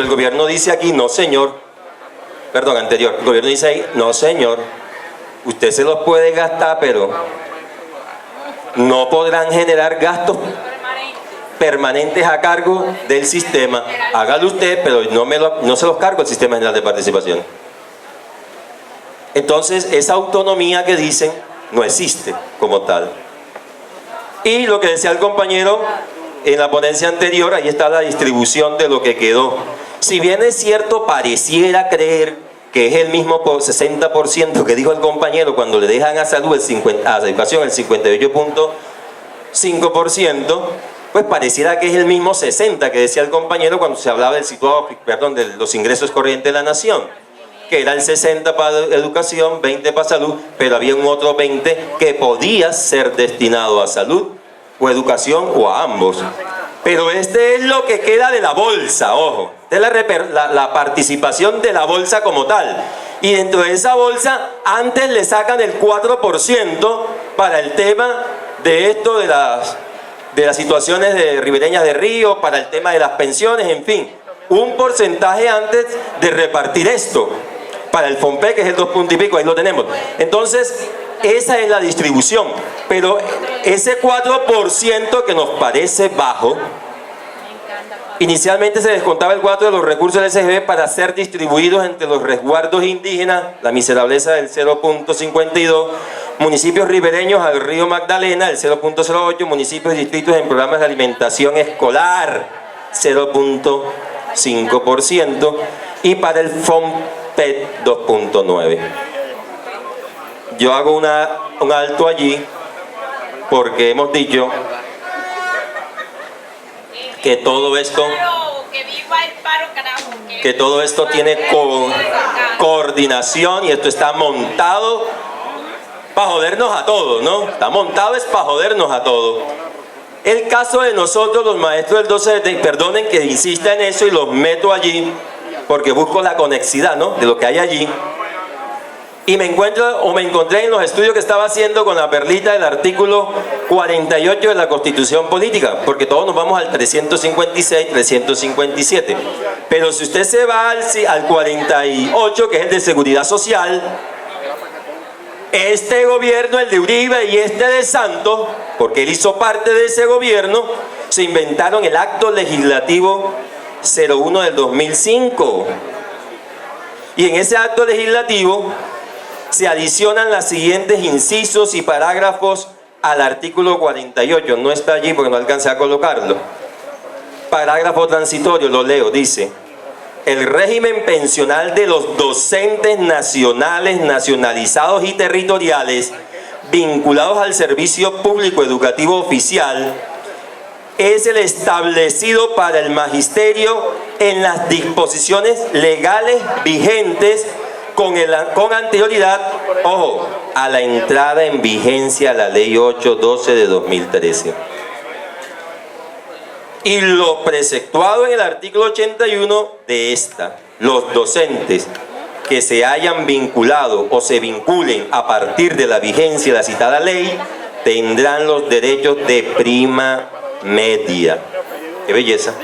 el gobierno dice aquí, no señor, perdón, anterior, el gobierno dice ahí, no señor, usted se los puede gastar, pero no podrán generar gastos permanentes a cargo del sistema. Hágalo usted, pero no se los cargo el Sistema General de Participación. Entonces, esa autonomía que dicen no existe como tal. Y lo que decía el compañero en la ponencia anterior, ahí está la distribución de lo que quedó. Si bien es cierto, pareciera creer que es el mismo 60% que dijo el compañero cuando le dejan a salud a educación el 58.5%, pues pareciera que es el mismo 60% que decía el compañero cuando se hablaba del situado, perdón, de los ingresos corrientes de la nación, que era el 60% para educación, 20% para salud, pero había un otro 20% que podía ser destinado a salud o educación o a ambos. Pero este es lo que queda de la bolsa, ojo, de la participación de la bolsa como tal. Y dentro de esa bolsa, antes le sacan el 4% para el tema de esto de las situaciones de ribereñas de río, para el tema de las pensiones, en fin, un porcentaje antes de repartir esto. Para el FOMPE, que es el 2 puntos y pico, ahí lo tenemos. Entonces, esa es la distribución. Pero ese 4% que nos parece bajo, inicialmente se descontaba el 4% de los recursos del SGB para ser distribuidos entre los resguardos indígenas, la miserableza del 0.52%, municipios ribereños al río Magdalena, el 0.08%, municipios y distritos en programas de alimentación escolar, 0.5%, y para el FOMPET 2.9%. Yo hago un alto allí porque hemos dicho que todo esto tiene coordinación y esto está montado para jodernos a todos, ¿no? Está montado es para jodernos a todos. El caso de nosotros, los maestros del 12, perdonen que insista en eso y los meto allí porque busco la conexidad, ¿no?, de lo que hay allí. Y me encontré en los estudios que estaba haciendo con la perlita del artículo 48 de la Constitución Política, porque todos nos vamos al 356, 357. Pero si usted se va al 48, que es el de Seguridad Social, este gobierno, el de Uribe y este de Santos, porque él hizo parte de ese gobierno, se inventaron el acto legislativo 01 del 2005. Y en ese acto legislativo se adicionan los siguientes incisos y parágrafos al artículo 48. No está allí porque no alcancé a colocarlo. Parágrafo transitorio, lo leo, dice: el régimen pensional de los docentes nacionales, nacionalizados y territoriales vinculados al servicio público educativo oficial es el establecido para el magisterio en las disposiciones legales vigentes con anterioridad, ojo, a la entrada en vigencia de la Ley 812 de 2013. Y lo preceptuado en el artículo 81 de esta, los docentes que se hayan vinculado o se vinculen a partir de la vigencia de la citada ley tendrán los derechos de prima media. ¡Qué belleza!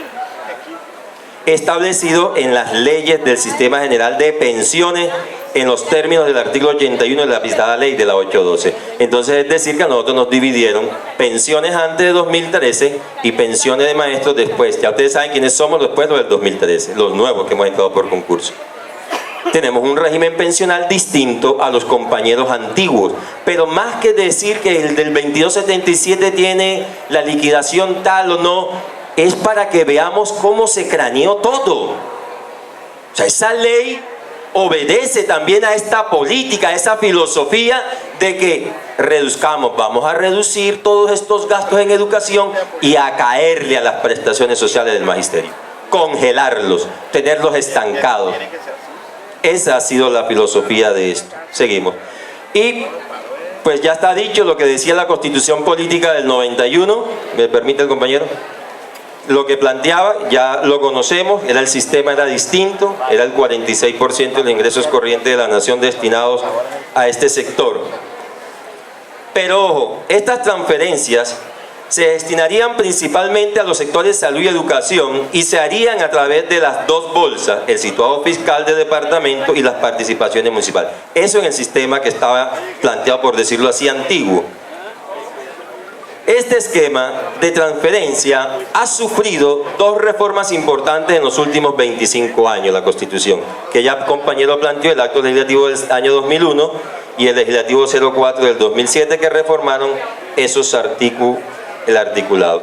Establecido en las leyes del Sistema General de Pensiones en los términos del artículo 81 de la citada ley de la 812. Entonces es decir que a nosotros nos dividieron pensiones antes de 2013 y pensiones de maestros después. Ya ustedes saben quiénes somos después del 2013, los nuevos que hemos entrado por concurso. Tenemos un régimen pensional distinto a los compañeros antiguos, pero más que decir que el del 2277 tiene la liquidación tal o no, es para que veamos cómo se craneó todo. O sea, esa ley obedece también a esta política, a esa filosofía de que reduzcamos, vamos a reducir todos estos gastos en educación y a caerle a las prestaciones sociales del magisterio, congelarlos, tenerlos estancados. Esa ha sido la filosofía de esto. Seguimos. Y pues ya está dicho lo que decía la Constitución Política del 91. ¿Me permite el compañero? Lo que planteaba, ya lo conocemos, el sistema era distinto, era el 46% de los ingresos corrientes de la nación destinados a este sector. Pero ojo, estas transferencias se destinarían principalmente a los sectores salud y educación y se harían a través de las dos bolsas, el situado fiscal de departamento y las participaciones municipales. Eso en el sistema que estaba planteado, por decirlo así, antiguo. Este esquema de transferencia ha sufrido dos reformas importantes en los últimos 25 años, la Constitución, que ya el compañero planteó, el acto legislativo del año 2001 y el legislativo 04 del 2007, que reformaron esos el articulado.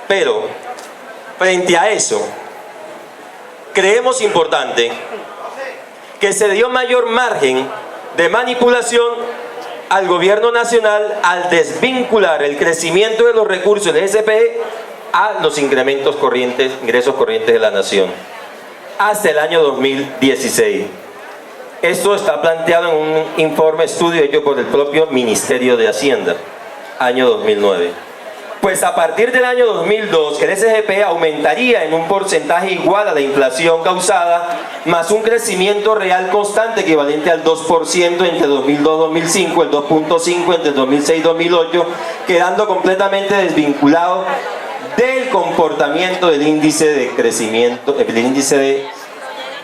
Pero, frente a eso, creemos importante que se dio mayor margen de manipulación al gobierno nacional al desvincular el crecimiento de los recursos del SPE a los ingresos corrientes de la nación hasta el año 2016. Esto está planteado en un informe estudio hecho por el propio Ministerio de Hacienda, año 2009. Pues a partir del año 2002, el SGP aumentaría en un porcentaje igual a la inflación causada, más un crecimiento real constante equivalente al 2% entre 2002-2005, el 2.5% entre 2006-2008, quedando completamente desvinculado del comportamiento del índice de crecimiento, el índice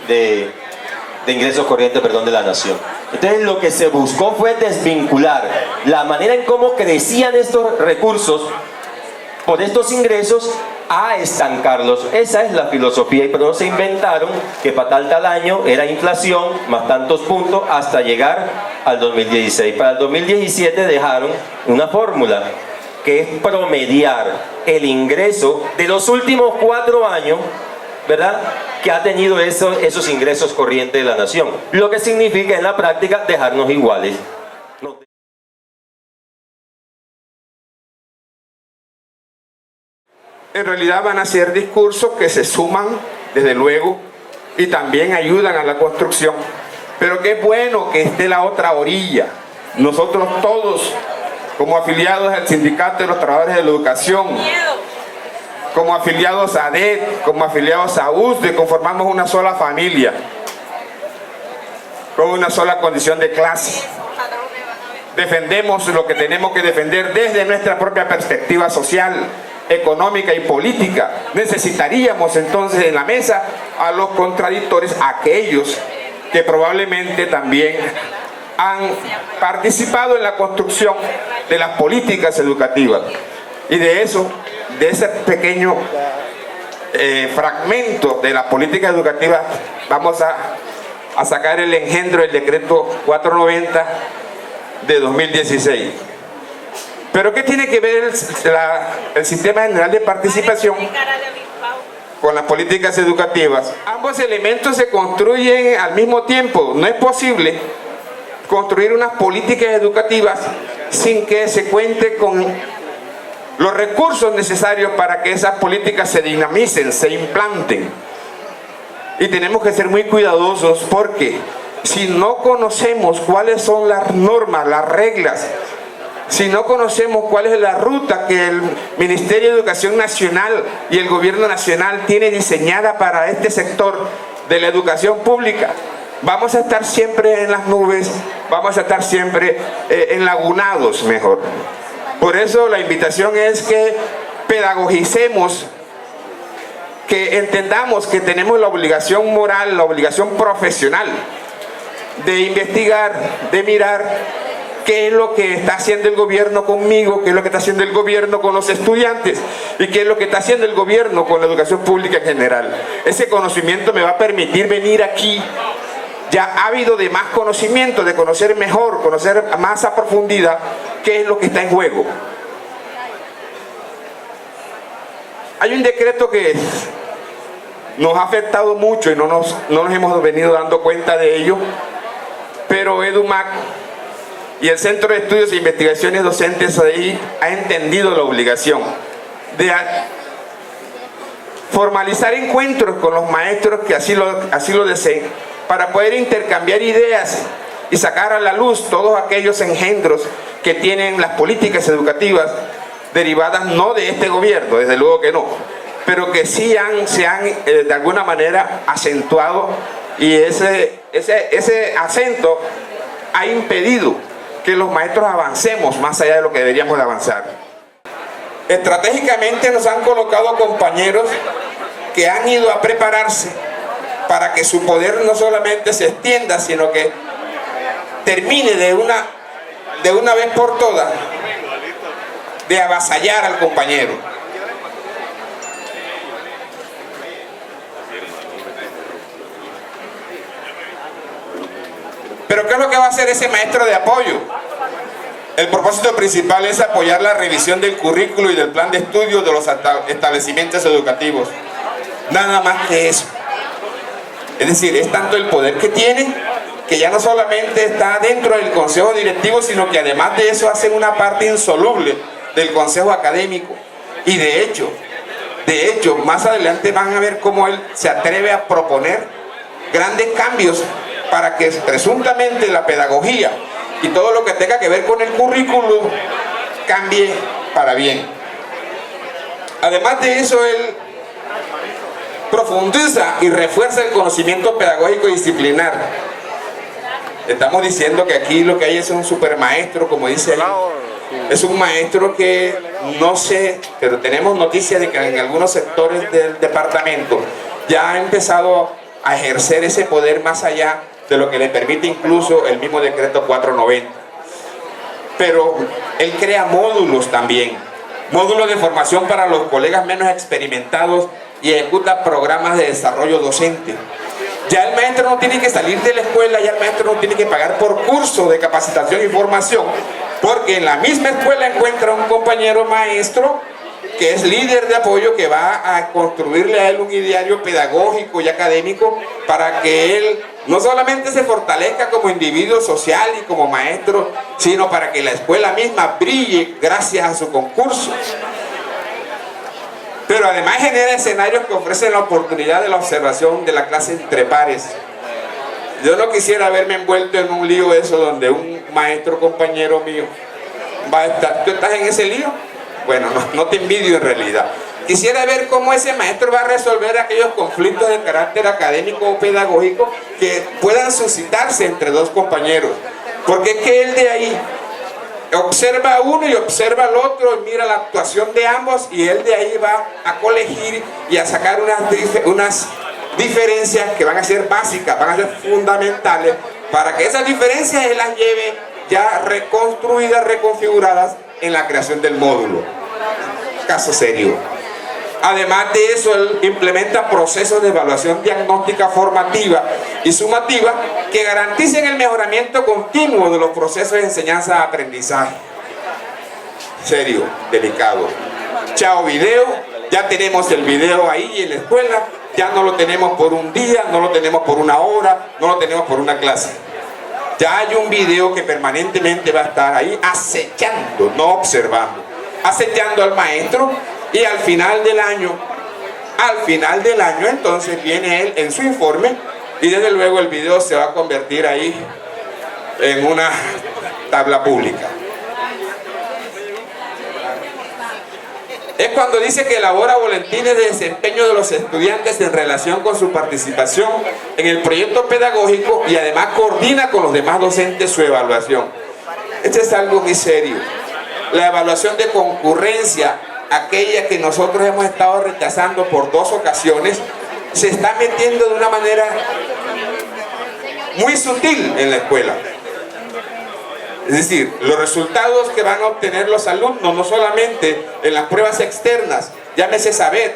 de ingresos corrientes, de la nación. Entonces lo que se buscó fue desvincular la manera en cómo crecían estos recursos por estos ingresos a estancarlos. Esa es la filosofía, pero se inventaron que para tal año era inflación más tantos puntos hasta llegar al 2016. Para el 2017 dejaron una fórmula que es promediar el ingreso de los últimos 4 años, ¿verdad?, que ha tenido esos ingresos corrientes de la nación, lo que significa en la práctica dejarnos iguales. En realidad van a ser discursos que se suman, desde luego, y también ayudan a la construcción. Pero qué bueno que esté la otra orilla. Nosotros todos, como afiliados al Sindicato de los Trabajadores de la Educación, como afiliados a ADET, como afiliados a USDE, conformamos una sola familia, con una sola condición de clase. Defendemos lo que tenemos que defender desde nuestra propia perspectiva social, económica y política. Necesitaríamos entonces en la mesa a los contradictores, aquellos que probablemente también han participado en la construcción de las políticas educativas. Y de ese pequeño fragmento de las políticas educativas vamos a sacar el engendro del decreto 490 de 2016. Pero ¿qué tiene que ver el Sistema General de Participación con las políticas educativas? Ambos elementos se construyen al mismo tiempo. No es posible construir unas políticas educativas sin que se cuente con los recursos necesarios para que esas políticas se dinamicen, se implanten. Y tenemos que ser muy cuidadosos, porque si no conocemos cuáles son las normas, las reglas, si no conocemos cuál es la ruta que el Ministerio de Educación Nacional y el Gobierno Nacional tiene diseñada para este sector de la educación pública, vamos a estar siempre en las nubes, vamos a estar siempre enlagunados mejor. Por eso la invitación es que pedagogicemos, que entendamos que tenemos la obligación moral, la obligación profesional de investigar, de mirar qué es lo que está haciendo el gobierno conmigo, qué es lo que está haciendo el gobierno con los estudiantes y qué es lo que está haciendo el gobierno con la educación pública en general. Ese conocimiento me va a permitir venir aquí ya ávido de más conocimiento, de conocer mejor, conocer más a profundidad qué es lo que está en juego. Hay un decreto que nos ha afectado mucho y no nos hemos venido dando cuenta de ello, pero EDUMAC y el Centro de Estudios e Investigaciones Docentes ahí ha entendido la obligación de formalizar encuentros con los maestros que así lo deseen, para poder intercambiar ideas y sacar a la luz todos aquellos engendros que tienen las políticas educativas derivadas no de este gobierno, desde luego que no, pero que sí se han de alguna manera acentuado, y ese acento ha impedido que los maestros avancemos más allá de lo que deberíamos de avanzar. Estratégicamente nos han colocado compañeros que han ido a prepararse para que su poder no solamente se extienda, sino que termine de una vez por todas de avasallar al compañero. Pero ¿qué es lo que va a hacer ese maestro de apoyo? El propósito principal es apoyar la revisión del currículo y del plan de estudio de los establecimientos educativos. Nada más que eso. Es decir, es tanto el poder que tiene, que ya no solamente está dentro del consejo directivo, sino que además de eso hacen una parte insoluble del consejo académico. Y de hecho, más adelante van a ver cómo él se atreve a proponer grandes cambios para que presuntamente la pedagogía y todo lo que tenga que ver con el currículum cambie para bien. Además de eso, él profundiza y refuerza el conocimiento pedagógico y disciplinar. Estamos diciendo que aquí lo que hay es un supermaestro, como dice ahí. Es un maestro que no sé, pero tenemos noticia de que en algunos sectores del departamento ya ha empezado a ejercer ese poder más allá de lo que le permite incluso el mismo decreto 490. Pero él crea módulos también, módulos de formación para los colegas menos experimentados y ejecuta programas de desarrollo docente. Ya el maestro no tiene que salir de la escuela, ya el maestro no tiene que pagar por curso de capacitación y formación, porque en la misma escuela encuentra un compañero maestro que es líder de apoyo, que va a construirle a él un ideario pedagógico y académico para que él no solamente se fortalezca como individuo social y como maestro, sino para que la escuela misma brille gracias a su concurso. Pero además genera escenarios que ofrecen la oportunidad de la observación de la clase entre pares. Yo no quisiera verme envuelto en un lío eso donde un maestro compañero mío va a estar. ¿Tú estás en ese lío? Bueno, no te envidio en realidad. Quisiera ver cómo ese maestro va a resolver aquellos conflictos de carácter académico o pedagógico que puedan suscitarse entre dos compañeros. Porque es que él de ahí observa a uno y observa al otro, y mira la actuación de ambos, y él de ahí va a colegir y a sacar unas diferencias que van a ser básicas, van a ser fundamentales, para que esas diferencias él las lleve ya reconstruidas, reconfiguradas en la creación del módulo. Caso serio. Además de eso, él implementa procesos de evaluación diagnóstica formativa y sumativa que garanticen el mejoramiento continuo de los procesos de enseñanza-aprendizaje. Serio, delicado. Chao video, ya tenemos el video ahí en la escuela, ya no lo tenemos por un día, no lo tenemos por una hora, no lo tenemos por una clase. Ya hay un video que permanentemente va a estar ahí acechando, no observando, acechando al maestro. Y al final del año entonces viene él en su informe, y desde luego el video se va a convertir ahí en una tabla pública. Es cuando dice que elabora boletines de desempeño de los estudiantes en relación con su participación en el proyecto pedagógico, y además coordina con los demás docentes su evaluación. Este es algo muy serio. La evaluación de concurrencia, aquella que nosotros hemos estado rechazando por 2 ocasiones, se está metiendo de una manera muy sutil en la escuela. Es decir, los resultados que van a obtener los alumnos, no solamente en las pruebas externas, llámese saber,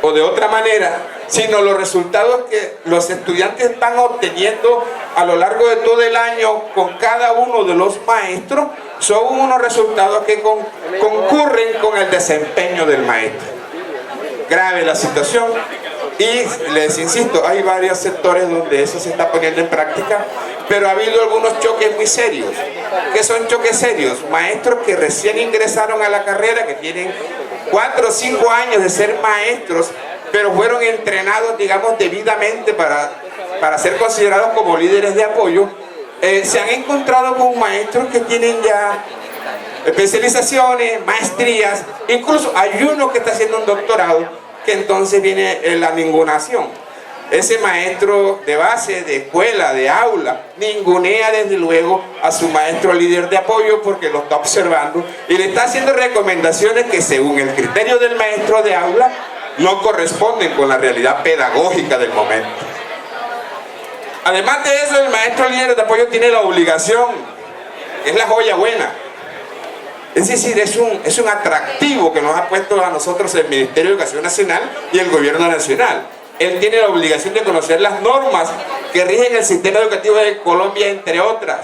o de otra manera, sino los resultados que los estudiantes van obteniendo a lo largo de todo el año con cada uno de los maestros, son unos resultados que concurren con el desempeño del maestro. Grave la situación, y les insisto, hay varios sectores donde eso se está poniendo en práctica, pero ha habido algunos choques muy serios. ¿Qué son choques serios? Maestros que recién ingresaron a la carrera, que tienen 4 o 5 años de ser maestros, pero fueron entrenados, digamos, debidamente para ser considerados como líderes de apoyo. Se han encontrado con maestros que tienen ya especializaciones, maestrías, incluso hay uno que está haciendo un doctorado, que entonces viene la ningunación. Ese maestro de base, de escuela, de aula, ningunea desde luego a su maestro líder de apoyo porque lo está observando y le está haciendo recomendaciones que según el criterio del maestro de aula no corresponden con la realidad pedagógica del momento. Además de eso, el maestro líder de apoyo tiene la obligación, es la joya buena. Es decir, es un atractivo que nos ha puesto a nosotros el Ministerio de Educación Nacional y el Gobierno Nacional. Él tiene la obligación de conocer las normas que rigen el sistema educativo de Colombia, entre otras.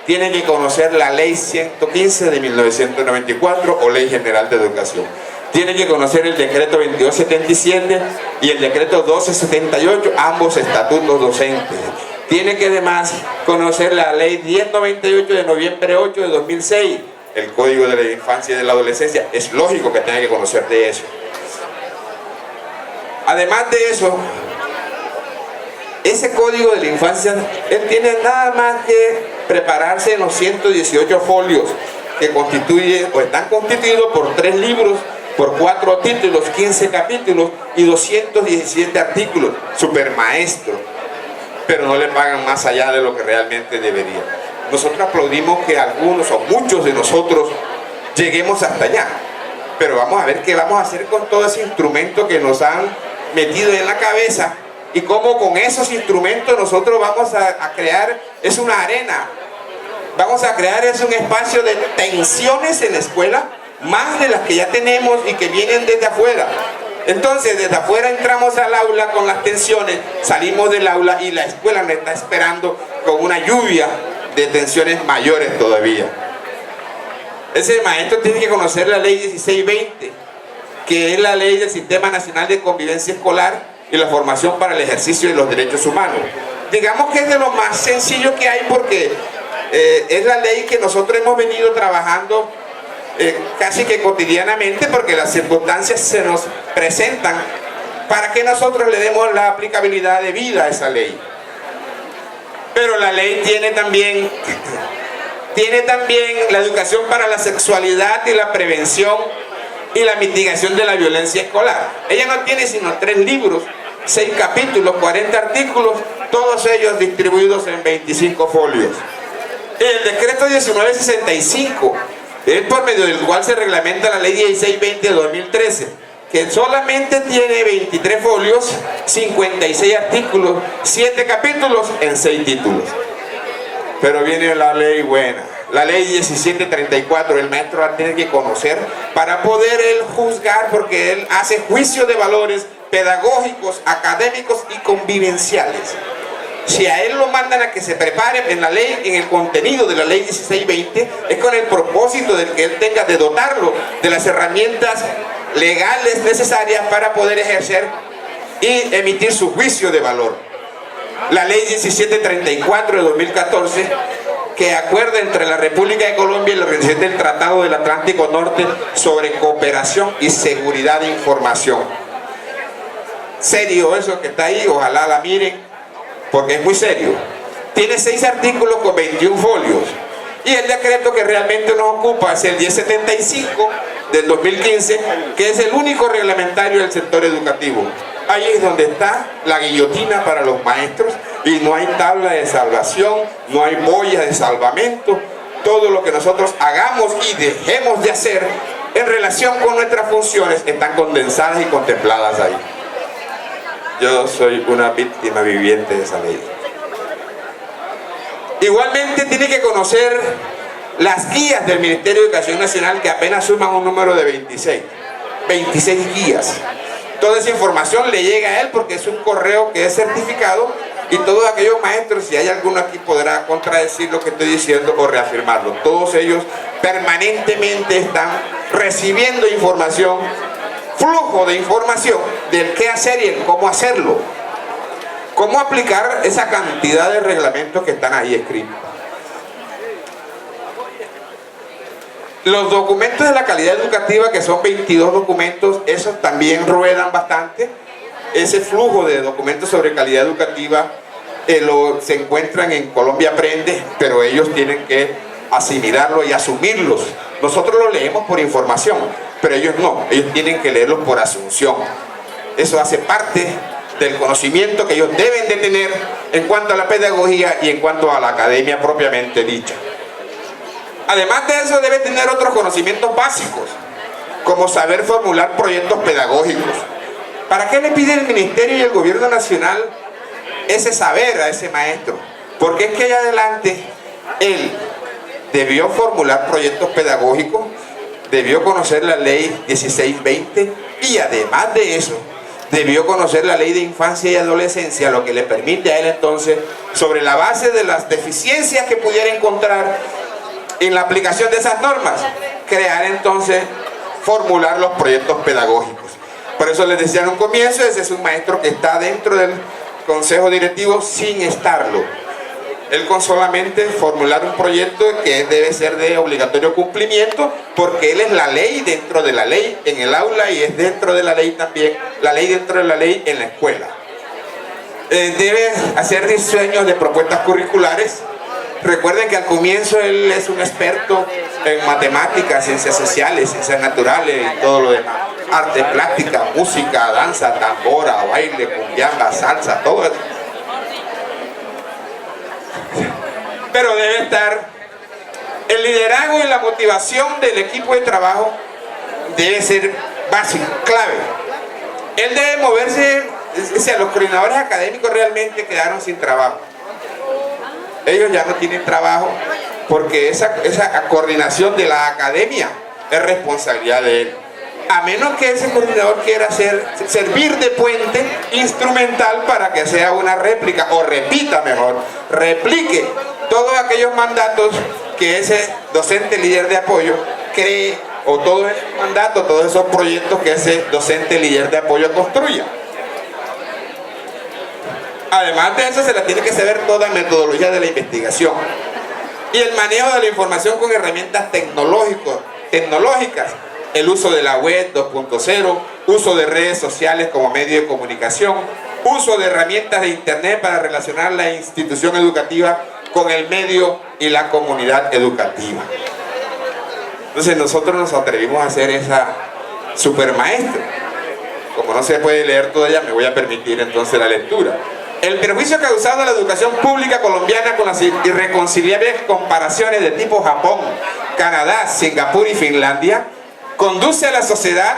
Tiene que conocer la Ley 115 de 1994 o Ley General de Educación. Tiene que conocer el Decreto 2277 y el Decreto 1278, ambos estatutos docentes. Tiene que además conocer la Ley 1098 de noviembre 8 de 2006, el Código de la Infancia y de la Adolescencia. Es lógico que tenga que conocer de eso. Además de eso, ese Código de la Infancia, él tiene nada más que prepararse en los 118 folios que constituye o están constituidos por 3 libros, por 4 títulos, 15 capítulos y 217 artículos. Supermaestro, pero no le pagan más allá de lo que realmente debería. Nosotros aplaudimos que algunos o muchos de nosotros lleguemos hasta allá, pero vamos a ver qué vamos a hacer con todo ese instrumento que nos han metido en la cabeza y cómo con esos instrumentos nosotros vamos a crear, es una arena, vamos a crear es un espacio de tensiones en la escuela, más de las que ya tenemos y que vienen desde afuera. Entonces desde afuera entramos al aula con las tensiones, salimos del aula y la escuela nos está esperando con una lluvia de tensiones mayores todavía. Ese maestro tiene que conocer la ley 1620, que es la ley del Sistema Nacional de Convivencia Escolar y la formación para el ejercicio de los derechos humanos. Digamos que es de lo más sencillo que hay porque es la ley que nosotros hemos venido trabajando casi que cotidianamente porque las circunstancias se nos presentan para que nosotros le demos la aplicabilidad de vida a esa ley. Pero la ley tiene también la educación para la sexualidad y la prevención y la mitigación de la violencia escolar. Ella no tiene sino 3 libros, 6 capítulos, 40 artículos, todos ellos distribuidos en 25 folios. El decreto 1965, es por medio del cual se reglamenta la ley 1620 de 2013, que solamente tiene 23 folios, 56 artículos, 7 capítulos en 6 títulos. Pero viene la ley buena, la ley 1734, el maestro la tiene que conocer para poder él juzgar, porque él hace juicio de valores pedagógicos, académicos y convivenciales. Si a él lo mandan a que se prepare en la ley, en el contenido de la ley 1620, es con el propósito de que él tenga de dotarlo de las herramientas legales necesarias para poder ejercer y emitir su juicio de valor. La ley 1734 de 2014, que acuerda entre la República de Colombia y la Organización del Tratado del Atlántico Norte sobre cooperación y seguridad de información. Serio eso que está ahí, ojalá la miren, porque es muy serio. Tiene 6 artículos con 21 folios. Y el decreto que realmente nos ocupa es el 1075 del 2015, que es el único reglamentario del sector educativo. Ahí es donde está la guillotina para los maestros y no hay tabla de salvación, no hay boya de salvamento. Todo lo que nosotros hagamos y dejemos de hacer en relación con nuestras funciones están condensadas y contempladas ahí. Yo soy una víctima viviente de esa ley. Igualmente tiene que conocer las guías del Ministerio de Educación Nacional, que apenas suman un número de 26 guías. Toda esa información le llega a él porque es un correo que es certificado y todos aquellos maestros, si hay alguno aquí, podrá contradecir lo que estoy diciendo o reafirmarlo. Todos ellos permanentemente están recibiendo información, flujo de información del qué hacer y el cómo hacerlo. Cómo aplicar esa cantidad de reglamentos que están ahí escritos. Los documentos de la calidad educativa, que son 22 documentos, esos también ruedan bastante. Ese flujo de documentos sobre calidad educativa se encuentran en Colombia Aprende, pero ellos tienen que asimilarlo y asumirlos. Nosotros los leemos por información, pero ellos no, ellos tienen que leerlos por asunción. Eso hace parte del conocimiento que ellos deben de tener en cuanto a la pedagogía y en cuanto a la academia propiamente dicha. Además de eso, debe tener otros conocimientos básicos, como saber formular proyectos pedagógicos. ¿Para qué le pide el Ministerio y el Gobierno Nacional ese saber a ese maestro? Porque es que allá adelante él debió formular proyectos pedagógicos, debió conocer la ley 1620 y además de eso debió conocer la ley de infancia y adolescencia, lo que le permite a él entonces, sobre la base de las deficiencias que pudiera encontrar en la aplicación de esas normas, crear entonces, formular los proyectos pedagógicos. Por eso les decía en un comienzo, ese es un maestro que está dentro del consejo directivo sin estarlo. Él con solamente formular un proyecto que debe ser de obligatorio cumplimiento, porque él es la ley dentro de la ley en el aula y es dentro de la ley también, la ley dentro de la ley en la escuela. Debe hacer diseños de propuestas curriculares. Recuerden que al comienzo él es un experto en matemáticas, ciencias sociales, ciencias naturales y todo lo demás. Arte plástica, música, danza, tambora, baile, cumbiamba, salsa, todo eso. Pero debe estar el liderazgo y la motivación del equipo de trabajo, debe ser básico, clave. Él debe moverse, o sea, los coordinadores académicos realmente quedaron sin trabajo. Ellos ya no tienen trabajo porque esa coordinación de la academia es responsabilidad de él. A menos que ese coordinador quiera servir de puente instrumental para que sea una réplica, o repita mejor, replique todos aquellos mandatos que ese docente líder de apoyo cree, o todos esos mandatos, todos esos proyectos que ese docente líder de apoyo construya. Además de eso, se la tiene que saber toda metodología de la investigación y el manejo de la información con herramientas tecnológicas, el uso de la web 2.0, uso de redes sociales como medio de comunicación, uso de herramientas de internet para relacionar la institución educativa con el medio y la comunidad educativa. Entonces nosotros nos atrevimos a hacer esa supermaestra. Como no se puede leer todavía, me voy a permitir entonces la lectura. El perjuicio causado a la educación pública colombiana con las irreconciliables comparaciones de tipo Japón, Canadá, Singapur y Finlandia conduce a la sociedad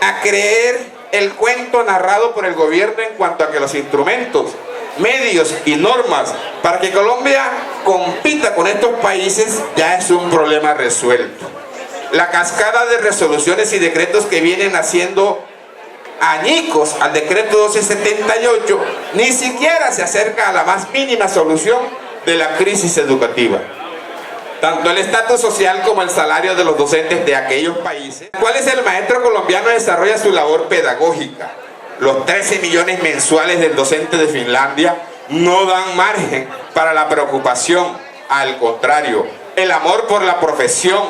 a creer el cuento narrado por el gobierno en cuanto a que los instrumentos, medios y normas para que Colombia compita con estos países ya es un problema resuelto. La cascada de resoluciones y decretos que vienen haciendo añicos al decreto 1278 ni siquiera se acerca a la más mínima solución de la crisis educativa. Tanto el estatus social como el salario de los docentes de aquellos países, ¿cuál es el maestro colombiano desarrolla su labor pedagógica? Los 13 millones mensuales del docente de Finlandia no dan margen para la preocupación, al contrario, el amor por la profesión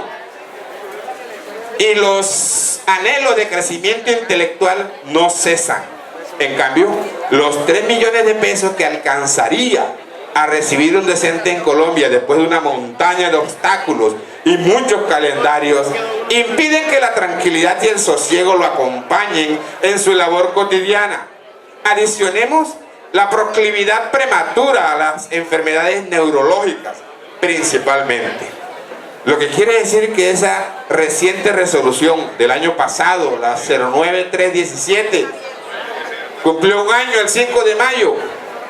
y los anhelos de crecimiento intelectual no cesan. En cambio, los 3 millones de pesos que alcanzaría a recibir un docente en Colombia después de una montaña de obstáculos y muchos calendarios impiden que la tranquilidad y el sosiego lo acompañen en su labor cotidiana. Adicionemos la proclividad prematura a las enfermedades neurológicas, principalmente. Lo que quiere decir que esa reciente resolución del año pasado, la 09317, cumplió un año el 5 de mayo,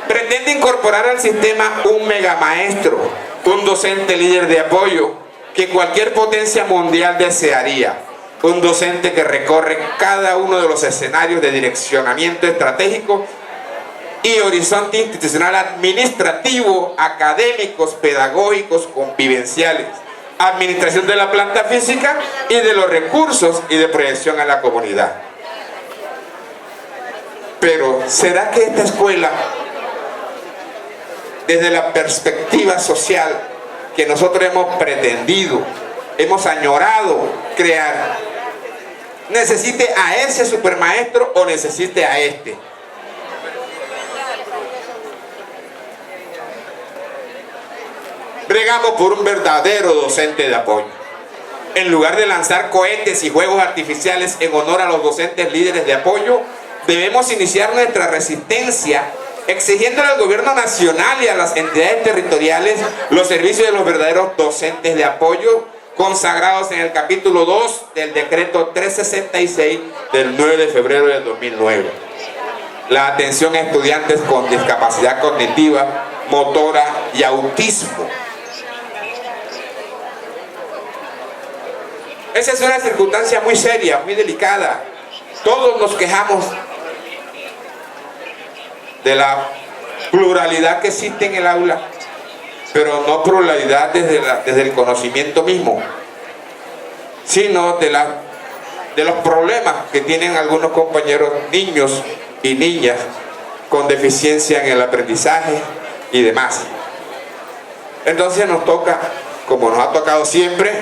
pretende incorporar al sistema un megamaestro, un docente líder de apoyo que cualquier potencia mundial desearía, un docente que recorre cada uno de los escenarios de direccionamiento estratégico y horizonte institucional administrativo, académicos, pedagógicos, convivenciales, administración de la planta física y de los recursos y de proyección a la comunidad. Pero ¿será que esta escuela, desde la perspectiva social que nosotros hemos pretendido, hemos añorado crear, necesite a ese supermaestro o necesite a este? Bregamos por un verdadero docente de apoyo. En lugar de lanzar cohetes y juegos artificiales en honor a los docentes líderes de apoyo, debemos iniciar nuestra resistencia exigiéndole al gobierno nacional y a las entidades territoriales los servicios de los verdaderos docentes de apoyo consagrados en el capítulo 2 del decreto 366 del 9 de febrero del 2009. La atención a estudiantes con discapacidad cognitiva, motora y autismo. Esa es una circunstancia muy seria, muy delicada. Todos nos quejamos de la pluralidad que existe en el aula, pero no pluralidad desde el conocimiento mismo, sino de los problemas que tienen algunos compañeros, niños y niñas, con deficiencia en el aprendizaje y demás. Entonces nos toca, como nos ha tocado siempre,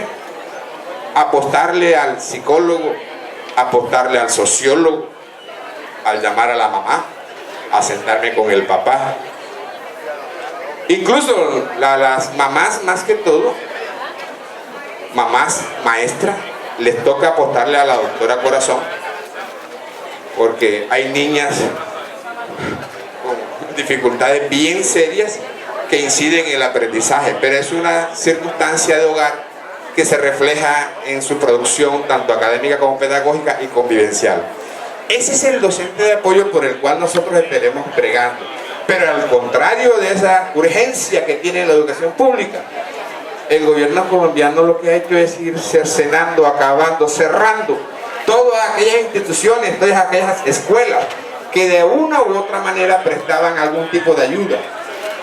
apostarle al psicólogo, apostarle al sociólogo, al llamar a la mamá, a sentarme con el papá. Incluso las mamás, más que todo, mamás maestras, les toca apostarle a la doctora Corazón, porque hay niñas con dificultades bien serias que inciden en el aprendizaje, pero es una circunstancia de hogar que se refleja en su producción tanto académica como pedagógica y convivencial. Ese es el docente de apoyo por el cual nosotros estaremos bregando. Pero al contrario de esa urgencia que tiene la educación pública, el gobierno colombiano lo que ha hecho es ir cercenando, acabando, cerrando todas aquellas instituciones, todas aquellas escuelas que de una u otra manera prestaban algún tipo de ayuda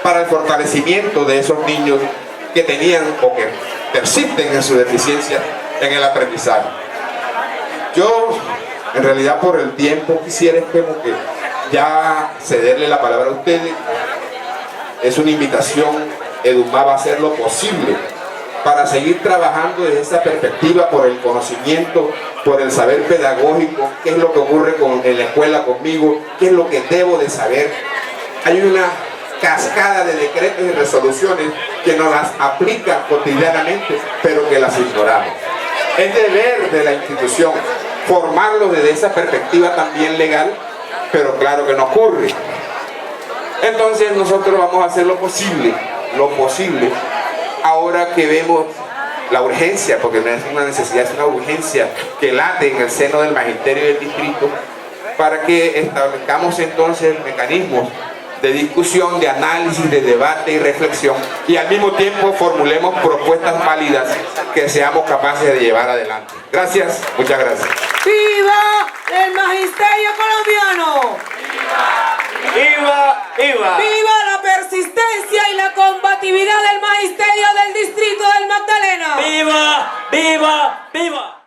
para el fortalecimiento de esos niños que tenían o que persisten en su deficiencia en el aprendizaje. Yo, en realidad, por el tiempo quisiera como que ya cederle la palabra a ustedes. Es una invitación. EDUMA va a hacer lo posible para seguir trabajando desde esa perspectiva por el conocimiento, por el saber pedagógico, qué es lo que ocurre en la escuela conmigo, qué es lo que debo de saber. Hay una cascada de decretos y resoluciones que nos las aplican cotidianamente, pero que las ignoramos. Es deber de la institución formarlos desde esa perspectiva también legal, pero claro que no ocurre. Entonces nosotros vamos a hacer lo posible, ahora que vemos la urgencia, porque no es una necesidad, es una urgencia que late en el seno del magisterio del distrito, para que establezcamos entonces mecanismos de discusión, de análisis, de debate y reflexión, y al mismo tiempo formulemos propuestas válidas que seamos capaces de llevar adelante. Gracias, muchas gracias. ¡Viva el magisterio colombiano! ¡Viva! ¡Viva! ¡Viva! ¡Viva la persistencia y la combatividad del magisterio del distrito del Magdalena! ¡Viva! ¡Viva! ¡Viva!